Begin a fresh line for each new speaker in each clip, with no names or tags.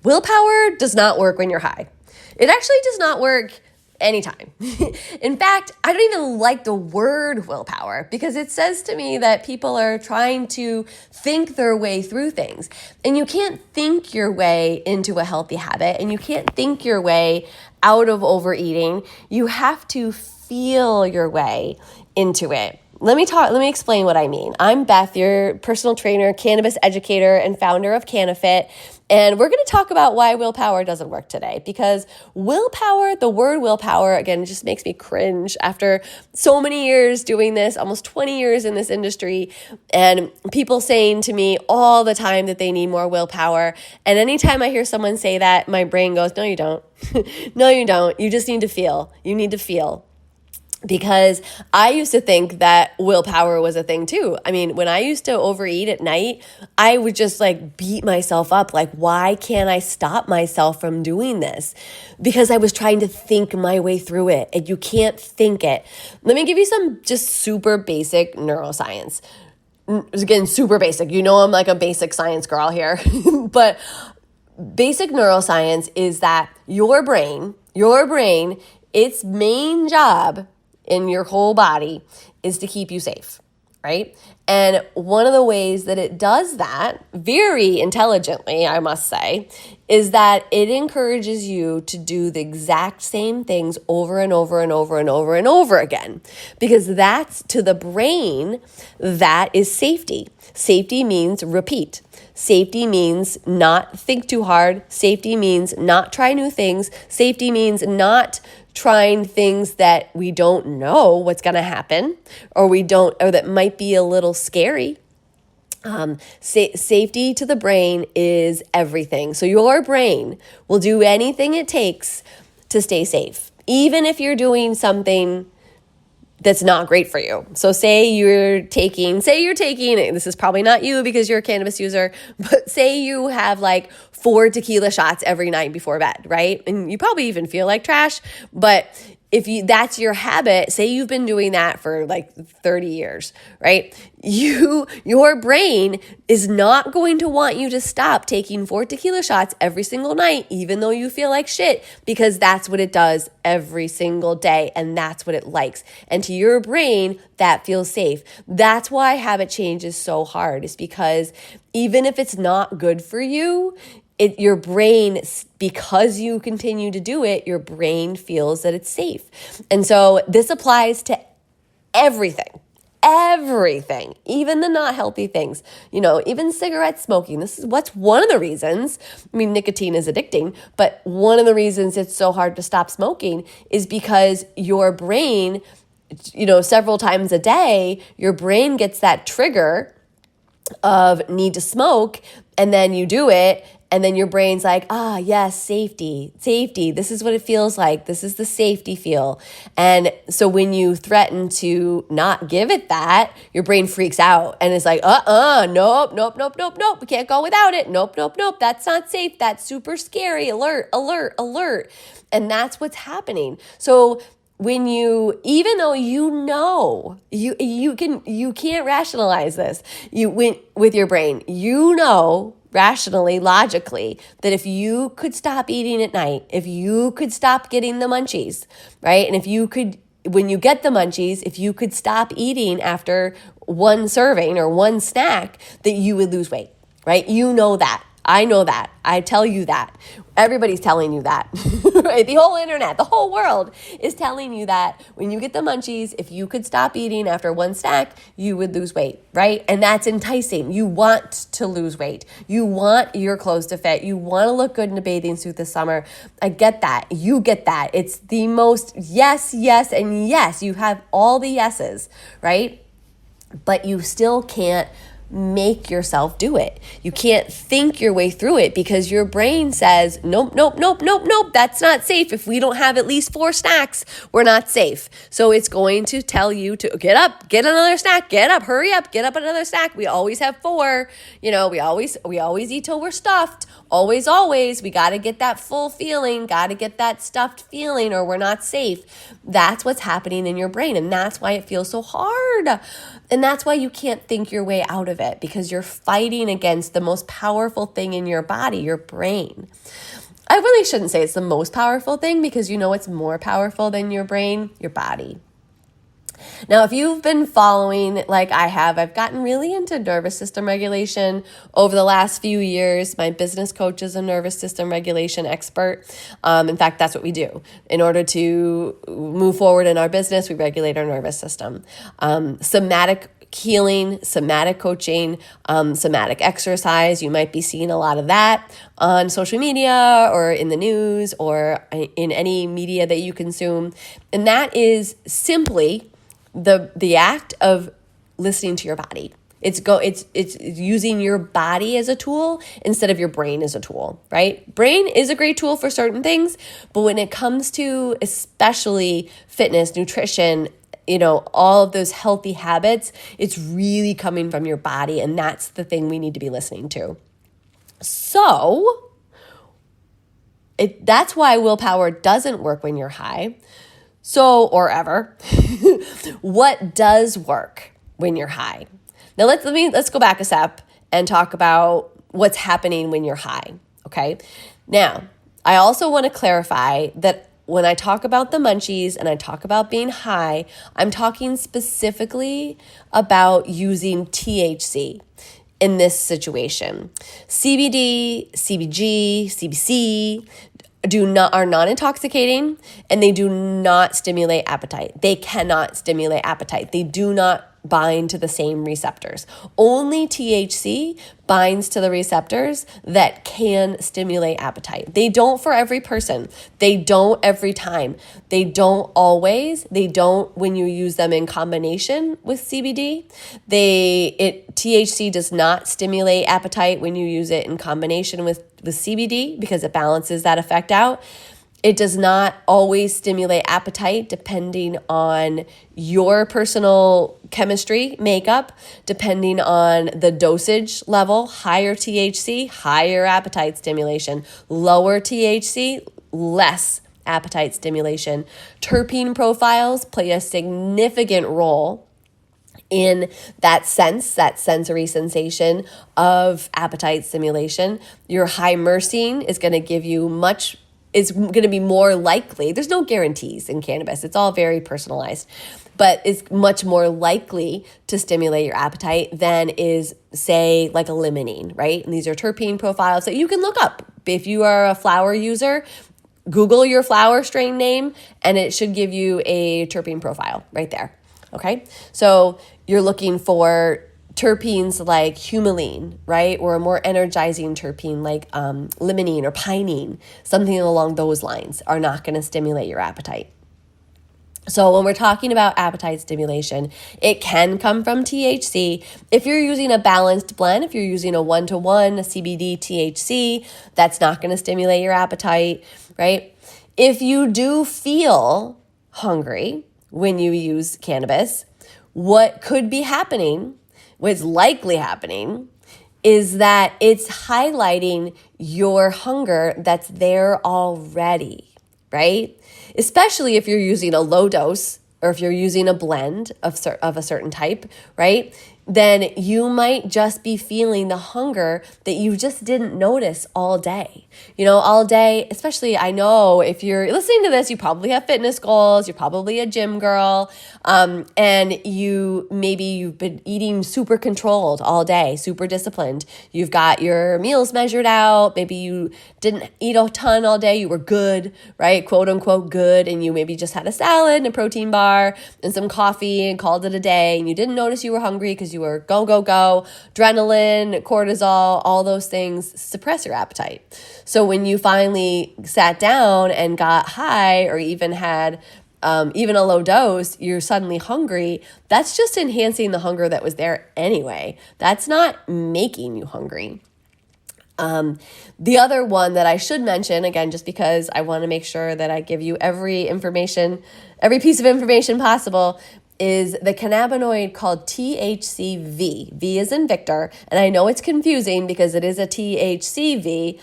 Willpower does not work when you're high. It actually does not work anytime. In fact, I don't even like the word willpower because it says to me that people are trying to think their way through things. And you can't think your way into a healthy habit, and you can't think your way out of overeating. You have to feel your way into it. Let me explain what I mean. I'm Beth, your personal trainer, cannabis educator, and founder of CannaFit. And we're going to talk about why willpower doesn't work today, because willpower, the word willpower, again, just makes me cringe after so many years doing this, almost 20 years in this industry, and people saying to me all the time that they need more willpower. And anytime I hear someone say that, my brain goes, no, you don't. No, you don't. You just need to feel. You need to feel. Because I used to think that willpower was a thing too. I mean, when I used to overeat at night, I would just like beat myself up. Like, why can't I stop myself from doing this? Because I was trying to think my way through it, and you can't think it. Let me give you some just super basic neuroscience. Again, super basic. You know, I'm like a basic science girl here, but basic neuroscience is that your brain, its main job in your whole body is to keep you safe, right? And one of the ways that it does that, very intelligently, I must say, is that it encourages you to do the exact same things over and over and over and over and over again. Because that's, to the brain, that is safety. Safety means repeat. Safety means not think too hard. Safety means not try new things. Safety means not trying things that we don't know what's going to happen, or that might be a little scary. Safety to the brain is everything. So your brain will do anything it takes to stay safe, even if you're doing something that's not great for you. So say you're taking, this is probably not you because you're a cannabis user, but say you have like 4 tequila shots every night before bed, right? And you probably even feel like trash, but that's your habit, say you've been doing that for like 30 years, right? Your brain is not going to want you to stop taking 4 tequila shots every single night, even though you feel like shit, because that's what it does every single day, and that's what it likes. And to your brain, that feels safe. That's why habit change is so hard, is because even if it's not good for you, your brain, because you continue to do it, your brain feels that it's safe. And so this applies to everything, even the not healthy things, even cigarette smoking. This is what's one of the reasons, nicotine is addicting, but one of the reasons it's so hard to stop smoking is because your brain, several times a day, your brain gets that trigger of need to smoke, and then you do it. And then your brain's like, yes, safety. This is what it feels like. This is the safety feel. And so when you threaten to not give it that, your brain freaks out and is like, nope. We can't go without it. Nope. That's not safe. That's super scary. Alert. And that's what's happening. So when even though you can't rationalize this, with your brain, rationally, logically, that if you could stop eating at night, if you could stop getting the munchies, right? And when you get the munchies, if you could stop eating after one serving or one snack, that you would lose weight, right? You know that. I know that. I tell you that. Everybody's telling you that, right? The whole internet, the whole world is telling you that when you get the munchies, if you could stop eating after one snack, you would lose weight, right? And that's enticing. You want to lose weight. You want your clothes to fit. You want to look good in a bathing suit this summer. I get that. You get that. It's the most yes, and yes. You have all the yeses, right? But you still can't make yourself do it. You can't think your way through it because your brain says, nope, that's not safe. If we don't have at least 4 snacks, we're not safe. So it's going to tell you to get up, get another snack, get up, hurry up, get up another snack. We always have 4, we always eat till we're stuffed. Always, we got to get that full feeling, got to get that stuffed feeling, or we're not safe. That's what's happening in your brain. And that's why it feels so hard. And that's why you can't think your way out of it, because you're fighting against the most powerful thing in your body, your brain. I really shouldn't say it's the most powerful thing, because you know it's more powerful than your brain, your body. Now, if you've been following like I have, I've gotten really into nervous system regulation over the last few years. My business coach is a nervous system regulation expert. In fact, that's what we do. In order to move forward in our business, we regulate our nervous system. Somatic healing, somatic coaching, somatic exercise. You might be seeing a lot of that on social media or in the news or in any media that you consume. And that is simply the act of listening to your body. It's using your body as a tool instead of your brain as a tool, right? Brain is a great tool for certain things, but when it comes to especially fitness, nutrition, all of those healthy habits, it's really coming from your body, and that's the thing we need to be listening to. So that's why willpower doesn't work when you're high. Or ever. What does work when you're high? Now let's go back a step and talk about what's happening when you're high. Okay. Now, I also want to clarify that when I talk about the munchies and I talk about being high, I'm talking specifically about using THC in this situation. CBD, CBG, CBC are non-intoxicating, and they do not stimulate appetite. They cannot stimulate appetite. They do not bind to the same receptors. Only THC binds to the receptors that can stimulate appetite. They don't for every person. They don't every time. They don't always. They don't when you use them in combination with CBD. THC does not stimulate appetite when you use it in combination with CBD, because it balances that effect out. It does not always stimulate appetite depending on your personal chemistry makeup, depending on the dosage level. Higher THC, higher appetite stimulation. Lower THC, less appetite stimulation. Terpene profiles play a significant role in that sensory sensation of appetite stimulation. Your high myrcene is going to give you is going to be more likely. There's no guarantees in cannabis. It's all very personalized, but it's much more likely to stimulate your appetite than is, say, like a limonene, right? And these are terpene profiles that you can look up. If you are a flower user, Google your flower strain name, and it should give you a terpene profile right there. Okay, so you're looking for terpenes like humulene, right? Or a more energizing terpene like limonene or pinene, something along those lines are not going to stimulate your appetite. So when we're talking about appetite stimulation, it can come from THC. If you're using a balanced blend, if you're using a 1-to-1, a CBD THC, that's not going to stimulate your appetite, right? If you do feel hungry when you use cannabis, what could be happening, what's likely happening, is that it's highlighting your hunger that's there already, right? Especially if you're using a low dose or if you're using a blend of a certain type, right? Then you might just be feeling the hunger that you just didn't notice all day. All day, especially I know if you're listening to this, you probably have fitness goals, you're probably a gym girl, and you've been eating super controlled all day, super disciplined. You've got your meals measured out. Maybe you didn't eat a ton all day. You were good, right? Quote unquote good. And you maybe just had a salad and a protein bar and some coffee and called it a day. And you didn't notice you were hungry because you were go, adrenaline, cortisol, all those things suppress your appetite. So when you finally sat down and got high or even had even a low dose, you're suddenly hungry. That's just enhancing the hunger that was there anyway. That's not making you hungry. The other one that I should mention, again, just because I want to make sure that I give you every piece of information possible, is the cannabinoid called THCV. V is in Victor, and I know it's confusing because it is a THCV,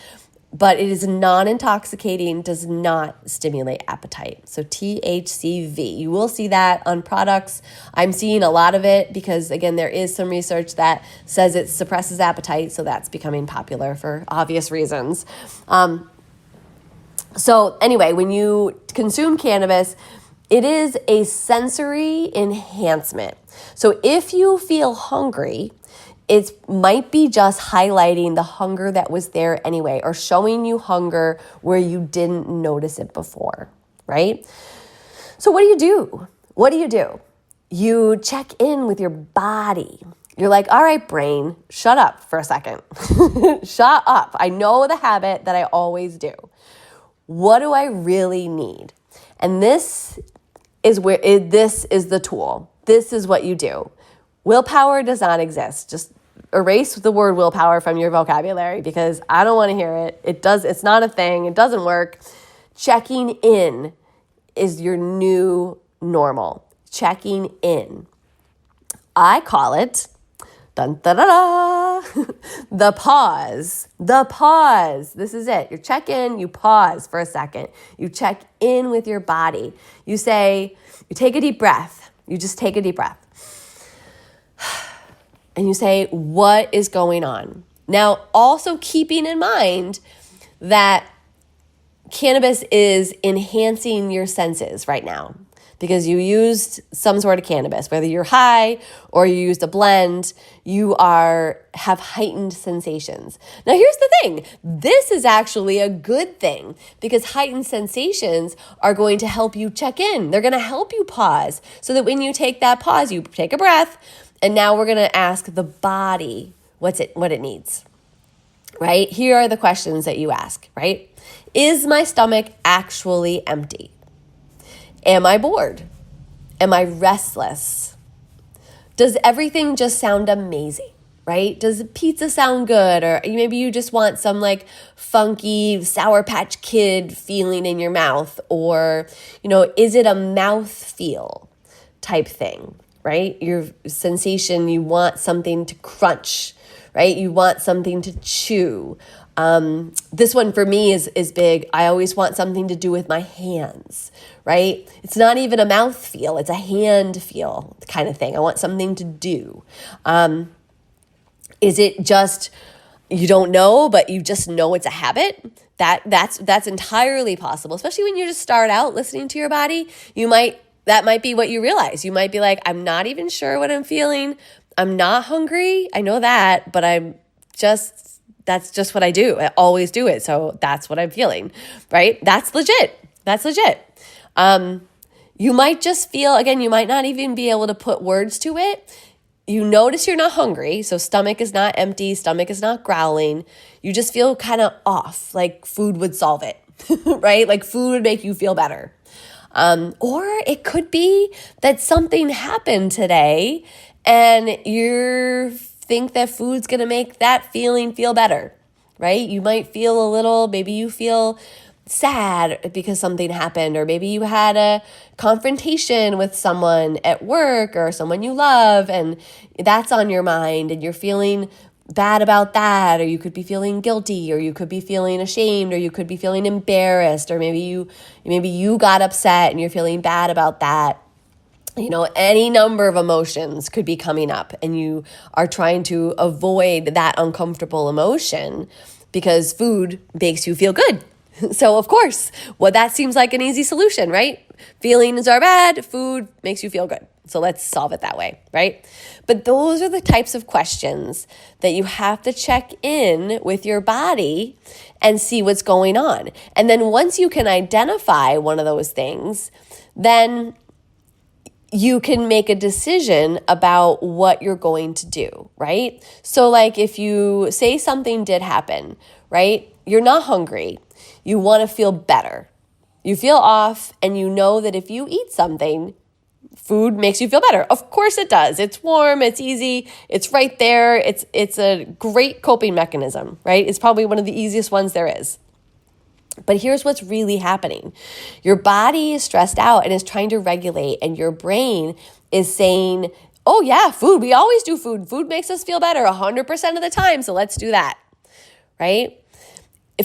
but it is non-intoxicating, does not stimulate appetite. So THCV, you will see that on products. I'm seeing a lot of it because, again, there is some research that says it suppresses appetite, so that's becoming popular for obvious reasons. So anyway, when you consume cannabis, it is a sensory enhancement. So if you feel hungry, it might be just highlighting the hunger that was there anyway, or showing you hunger where you didn't notice it before, right? So what do? What do? You check in with your body. You're like, all right, brain, shut up for a second. Shut up. I know the habit that I always do. What do I really need? And this is the tool. This is what you do. Willpower does not exist. Just erase the word willpower from your vocabulary because I don't want to hear it. It's not a thing. It doesn't work. Checking in is your new normal. Checking in. I call it dun, da, da, da, the pause. The pause. This is it. You check in, you pause for a second. You check in with your body. You take a deep breath. You just take a deep breath. And you say, what is going on? Now, also keeping in mind that cannabis is enhancing your senses right now because you used some sort of cannabis, whether you're high or you used a blend, you have heightened sensations. Now, here's the thing. This is actually a good thing because heightened sensations are going to help you check in. They're going to help you pause so that when you take that pause, you take a breath. And now we're going to ask the body what it needs, right? Here are the questions that you ask, right? Is my stomach actually empty? Am I bored? Am I restless? Does everything just sound amazing, right? Does pizza sound good? Or maybe you just want some like funky Sour Patch Kid feeling in your mouth? Or, is it a mouth feel type thing? Right? Your sensation, you want something to crunch, right? You want something to chew. This one for me is big. I always want something to do with my hands, right? It's not even a mouth feel. It's a hand feel kind of thing. I want something to do. Is it just, you don't know, but you just know it's a habit? That's entirely possible, especially when you just start out listening to your body. That might be what you realize. You might be like, I'm not even sure what I'm feeling. I'm not hungry. I know that, but that's just what I do. I always do it. So that's what I'm feeling, right? That's legit. You might just feel, again, you might not even be able to put words to it. You notice you're not hungry. So stomach is not empty. Stomach is not growling. You just feel kind of off, like food would solve it, right? Like food would make you feel better. Or it could be that something happened today and you think that food's going to make that feeling feel better, right? You might feel maybe you feel sad because something happened, or maybe you had a confrontation with someone at work or someone you love and that's on your mind and you're feeling bad about that, or you could be feeling guilty, or you could be feeling ashamed, or you could be feeling embarrassed, or maybe you got upset and you're feeling bad about that. Any number of emotions could be coming up and you are trying to avoid that uncomfortable emotion because food makes you feel good. So of course, that seems like an easy solution, right? Feelings are bad, food makes you feel good. So let's solve it that way, right? But those are the types of questions that you have to check in with your body and see what's going on. And then once you can identify one of those things, then you can make a decision about what you're going to do, right? So like if you say something did happen, right? You're not hungry. You want to feel better. You feel off and you know that if you eat something, food makes you feel better. Of course it does. It's warm, it's easy, it's right there. It's a great coping mechanism, right? It's probably one of the easiest ones there is. But here's what's really happening. Your body is stressed out and is trying to regulate, and your brain is saying, oh yeah, food, we always do food. Food makes us feel better 100% of the time, so let's do that, right?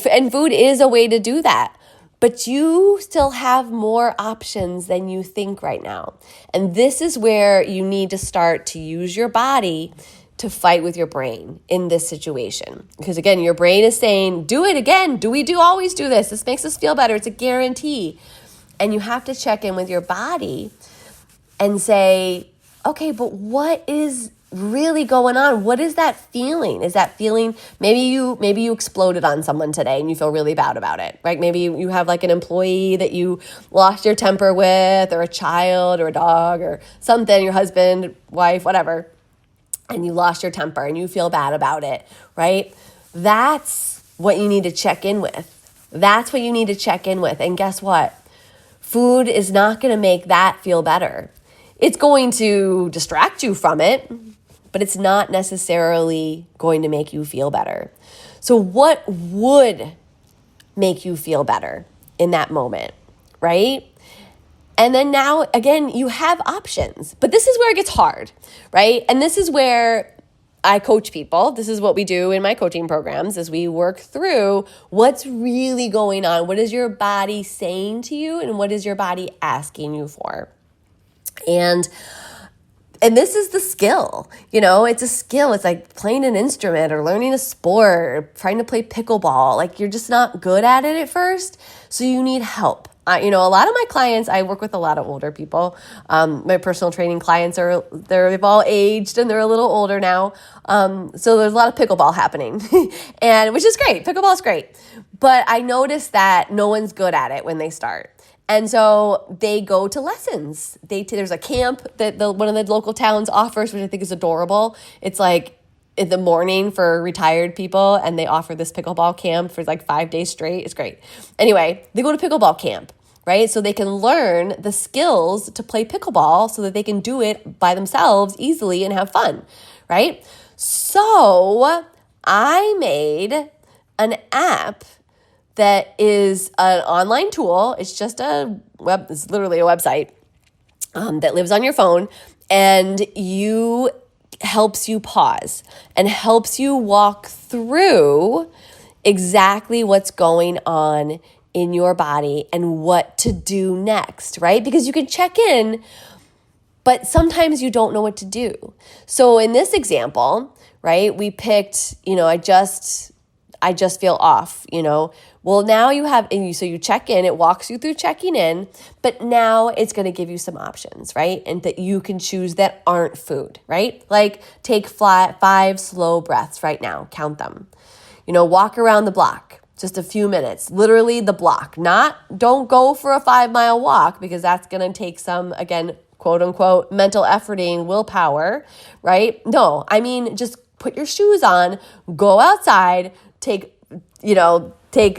And food is a way to do that. But you still have more options than you think right now. And this is where you need to start to use your body to fight with your brain in this situation. Because again, your brain is saying, do it again. Always do this? This makes us feel better. It's a guarantee. And you have to check in with your body and say, okay, but what is really going on? What is that feeling? Is that feeling, maybe you exploded on someone today and you feel really bad about it, right? Maybe you have like an employee that you lost your temper with, or a child or a dog or something, your husband, wife, whatever, and you lost your temper and you feel bad about it, right? That's what you need to check in with. And guess what? Food is not going to make that feel better. It's going to distract you from it, but it's not necessarily going to make you feel better. So what would make you feel better in that moment, right? And then now, again, you have options, but this is where it gets hard, right? And this is where I coach people. This is what we do in my coaching programs, is we work through what's really going on. What is your body saying to you, and what is your body asking you for? And this is the skill, it's a skill. It's like playing an instrument or learning a sport or trying to play pickleball. Like, you're just not good at it at first. So you need help. A lot of my clients, I work with a lot of older people. My personal training clients they've all aged and they're a little older now. So there's a lot of pickleball happening, and which is great. Pickleball is great. But I noticed that no one's good at it when they start. And so they go to lessons. There's a camp that one of the local towns offers, which I think is adorable. It's like in the morning for retired people, and they offer this pickleball camp for like 5 days straight. It's great. Anyway, they go to pickleball camp, right? So they can learn the skills to play pickleball so that they can do it by themselves easily and have fun, right? So I made an app that is an online tool. It's just it's literally a website that lives on your phone, and helps you pause and helps you walk through exactly what's going on in your body and what to do next, right? Because you can check in, but sometimes you don't know what to do. So in this example, right, we picked, I just feel off, Well, now you have, so you check in, it walks you through checking in, but now it's going to give you some options, right? And that you can choose that aren't food, right? Like, take 5 slow breaths right now, count them. Walk around the block, just a few minutes, literally the block. Don't go for a 5-mile walk, because that's going to take some, again, quote unquote, mental efforting, willpower, right? No, I mean, just put your shoes on, go outside, take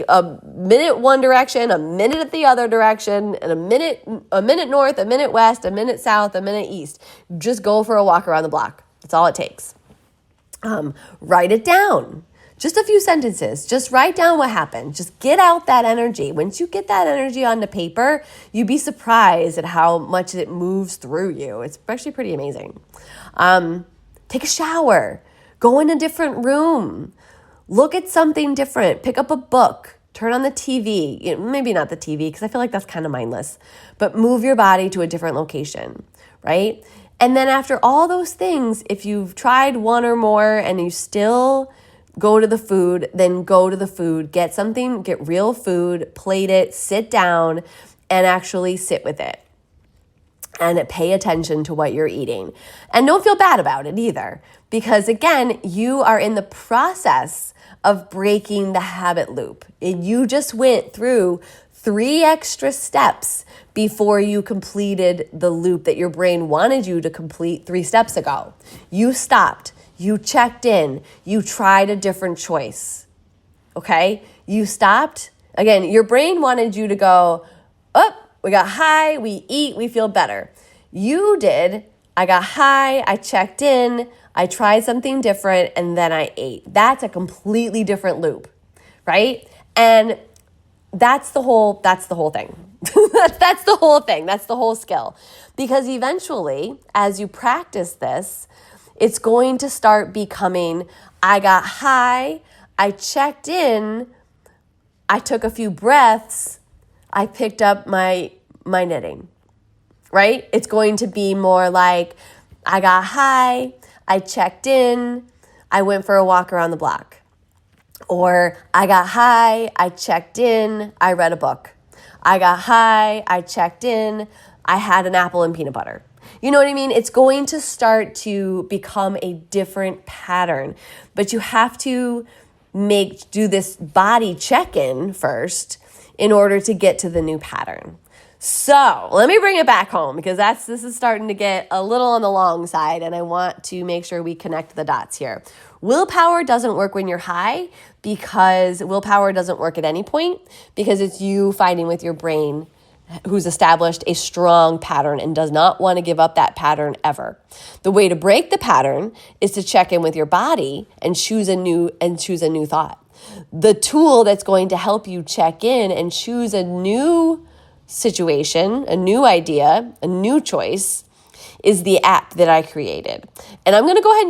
a minute one direction, a minute at the other direction, and a minute north, a minute west, a minute south, a minute east. Just go for a walk around the block. That's all it takes. Write it down. Just a few sentences. Just write down what happened. Just get out that energy. Once you get that energy onto paper, you'd be surprised at how much it moves through you. It's actually pretty amazing. Take a shower. Go in a different room. Look at something different. Pick up a book. Turn on the TV. Maybe not the TV, because I feel like that's kind of mindless. But move your body to a different location, right? And then after all those things, if you've tried one or more and you still go to the food, then go to the food. Get something, get real food, plate it, sit down, and actually sit with it. And pay attention to what you're eating. And don't feel bad about it either, because again, you are in the process of breaking the habit loop. You just went through 3 extra steps before you completed the loop that your brain wanted you to complete 3 steps ago. You stopped, you checked in, you tried a different choice, okay? You stopped. Again, your brain wanted you to go, we got high, we eat, we feel better. You did, I got high, I checked in, I tried something different, and then I ate. That's a completely different loop, right? And that's the whole thing. That's the whole thing. That's the whole skill. Because eventually, as you practice this, it's going to start becoming, I got high, I checked in, I took a few breaths, I picked up my knitting, right? It's going to be more like I got high, I checked in, I went for a walk around the block. Or I got high, I checked in, I read a book. I got high, I checked in, I had an apple and peanut butter. You know what I mean? It's going to start to become a different pattern, but you have to do this body check-in first in order to get to the new pattern. So let me bring it back home because this is starting to get a little on the long side, and I want to make sure we connect the dots here. Willpower doesn't work when you're high because willpower doesn't work at any point because it's you fighting with your brain who's established a strong pattern and does not want to give up that pattern ever. The way to break the pattern is to check in with your body and choose a new thought. The tool that's going to help you check in and choose a new situation, a new idea, a new choice is the app that I created. And I'm going to go ahead and